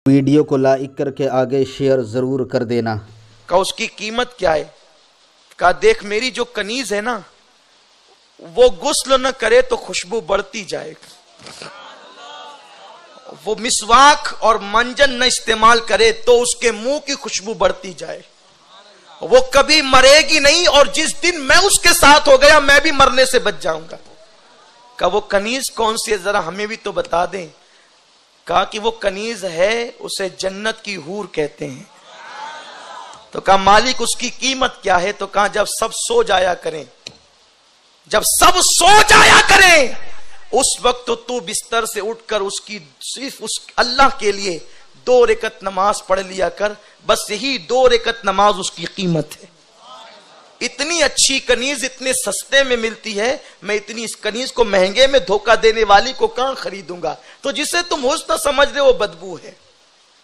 Video کو like کر کے آگے شیئر ضرور کر دینا۔ کہا اس کی قیمت کیا ہے؟ کہا دیکھ میری جو کنیز ہے نا، وہ غسل نہ کرے تو خوشبو بڑھتی جائے، وہ مسواک اور منجن نہ استعمال کرے تو اس کے منہ کی خوشبو بڑھتی جائے، وہ کبھی مرے گی نہیں، اور جس دن میں اس کے ساتھ ہو گیا میں بھی مرنے سے بچ جاؤں گا۔ کہا وہ کنیز کون سی ہے ذرا ہمیں بھی تو بتا دیں۔ کہا کہ وہ کنیز ہے، اسے جنت کی حور کہتے ہیں۔ تو کہا مالک اس کی قیمت کیا ہے؟ تو کہا جب سب سو جایا کریں، جب سب سو جایا کریں اس وقت تو بستر سے اٹھ کر اس کی صرف اس اللہ کے لیے 2 رکعت نماز پڑھ لیا کر، بس یہی 2 رکعت نماز اس کی قیمت ہے۔ اتنی اچھی کنیز اتنے سستے میں ملتی ہے، میں اتنی اس کنیز کو مہنگے میں دھوکہ دینے والی کو کہاں خریدوں گا؟ تو جسے تم حسن سمجھ رہے وہ بدبو ہے،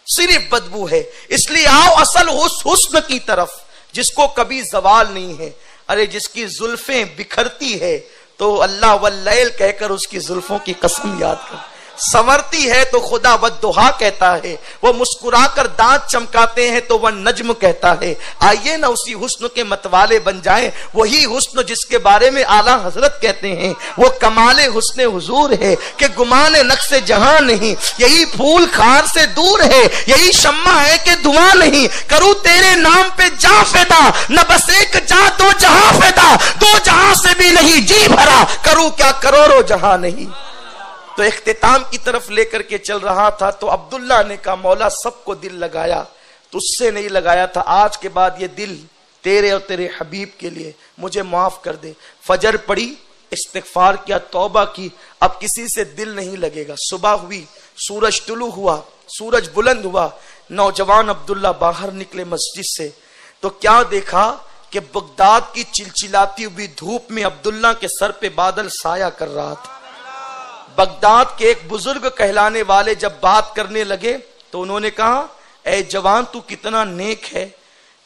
صرف بدبو ہے۔ اس لیے آؤ اصل حسن کی طرف، جس کو کبھی زوال نہیں ہے۔ ارے جس کی زلفیں بکھرتی ہے تو اللہ واللیل کہہ کر اس کی زلفوں کی قسم یاد کر، سنورتی ہے تو خدا والضحیٰ کہتا ہے، وہ مسکرا کر دانت چمکاتے ہیں تو وہ نجم کہتا ہے۔ آئیے نہ اسی حسن کے متوالے بن جائیں، وہی حسن جس کے بارے میں اعلیٰ حضرت کہتے ہیں وہ کمال حسن حضور ہے کہ گمان نقص جہاں نہیں، یہی پھول خار سے دور ہے، یہی شمع ہے کہ دھواں نہیں، کروں تیرے نام پہ جاں فدا، نہ بس ایک جاں 2 جہاں فدا، 2 جہاں سے بھی نہیں جی بھرا، کروں کیا کروڑوں جہاں نہیں۔ تو اختتام کی طرف لے کر کے چل رہا تھا تو عبداللہ نے کہا مولا سب کو دل لگایا، تو اس سے نہیں لگایا تھا، آج کے بعد یہ دل تیرے اور تیرے حبیب کے لیے، مجھے معاف کر دے۔ فجر پڑی، استغفار کیا، توبہ کی، اب کسی سے دل نہیں لگے گا۔ صبح ہوئی، سورج طلوع ہوا، سورج بلند ہوا، نوجوان عبداللہ باہر نکلے مسجد سے تو کیا دیکھا کہ بغداد کی چلچلاتی ہوئی دھوپ میں عبداللہ کے سر پہ بادل سایہ کر رہا تھا۔ بغداد کے ایک بزرگ کہلانے والے جب بات کرنے لگے تو انہوں نے کہا اے جوان تو کتنا نیک ہے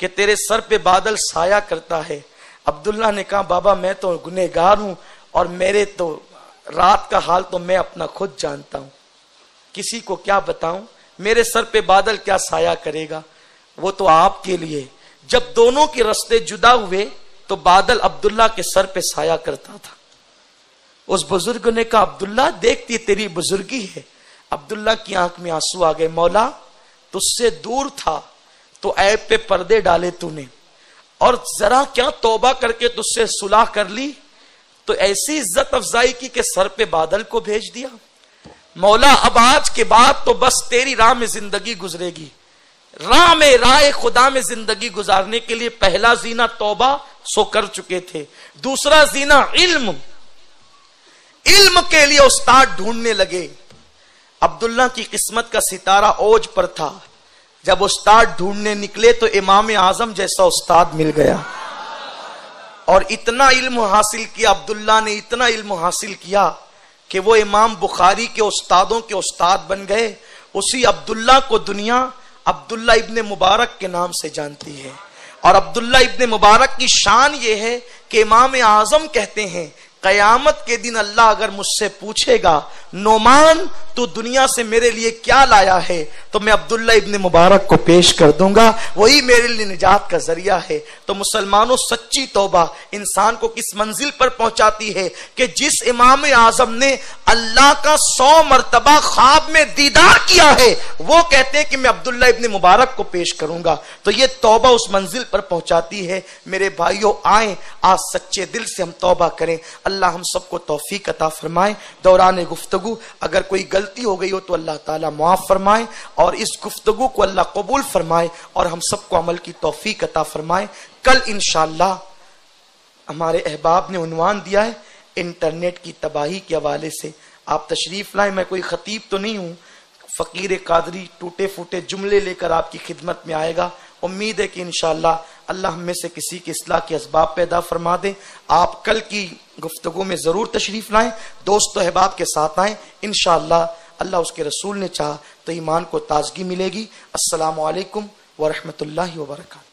کہ تیرے سر پہ بادل سایہ کرتا ہے۔ عبداللہ نے کہا بابا میں تو گنہگار ہوں اور میرے تو رات کا حال تو میں اپنا خود جانتا ہوں، کسی کو کیا بتاؤں، میرے سر پہ بادل کیا سایہ کرے گا، وہ تو آپ کے لیے۔ جب دونوں کے راستے جدا ہوئے تو بادل عبداللہ کے سر پہ سایہ کرتا تھا۔ اس بزرگ نے کہا عبداللہ دیکھتی تیری بزرگی ہے۔ عبداللہ کی آنکھ میں آنسو آ گئے، مولا تجھ سے دور تھا تو عیب پہ پردے ڈالے تو نے، اور ذرا کیا توبہ کر کے تجھ سے صلح کر لی تو ایسی عزت افزائی کی کہ سر پہ بادل کو بھیج دیا۔ مولا اب آج کے بعد تو بس تیری راہ میں زندگی گزرے گی، راہ خدا میں زندگی گزارنے کے لیے پہلا زینہ توبہ سو کر چکے تھے، دوسرا زینہ علم کے لیے استاد ڈھونڈنے لگے۔ عبداللہ کی قسمت کا ستارہ اوج پر تھا، جب استاد ڈھونڈنے نکلے تو امام اعظم جیسا استاد مل گیا، اور اتنا علم حاصل کیا عبداللہ نے، اتنا علم حاصل کیا کہ وہ امام بخاری کے استادوں کے استاد بن گئے۔ اسی عبداللہ کو دنیا عبداللہ ابن مبارک کے نام سے جانتی ہے، اور عبداللہ ابن مبارک کی شان یہ ہے کہ امام اعظم کہتے ہیں قیامت کے دن اللہ اگر مجھ سے پوچھے گا نعمان تو دنیا سے میرے لیے کیا لایا ہے تو میں عبداللہ ابن مبارک کو پیش کر دوں گا، وہی میرے لیے نجات کا ذریعہ ہے۔ تو مسلمانوں سچی توبہ انسان کو کس منزل پر پہنچاتی ہے کہ جس امام اعظم نے اللہ کا 100 مرتبہ خواب میں دیدار کیا ہے وہ کہتے ہیں کہ میں عبداللہ ابن مبارک کو پیش کروں گا، تو یہ توبہ اس منزل پر پہنچاتی ہے۔ میرے بھائیوں آئیں آج سچے دل سے ہم توبہ کریں، اللہ ہم سب کو توفیق عطا فرمائے۔ دوران گفتگو اگر کوئی غلطی ہو گئی ہو تو اللہ تعالیٰ معاف فرمائے، اور اس گفتگو کو اللہ قبول فرمائے اور ہم سب کو عمل کی توفیق عطا فرمائے۔ کل انشاءاللہ ہمارے احباب نے عنوان دیا ہے انٹرنیٹ کی تباہی کے حوالے سے، آپ تشریف لائیں۔ میں کوئی خطیب تو نہیں ہوں، فقیر قادری ٹوٹے پھوٹے جملے لے کر آپ کی خدمت میں آئے گا۔ امید ہے کہ انشاءاللہ اللہ ہم میں سے کسی کی اصلاح کے اسباب پیدا فرما دے۔ آپ کل کی گفتگو میں ضرور تشریف لائیں، دوست و احباب کے ساتھ آئیں، انشاءاللہ اللہ اس کے رسول نے چاہا تو ایمان کو تازگی ملے گی۔ السلام علیکم ورحمۃ اللہ وبرکاتہ۔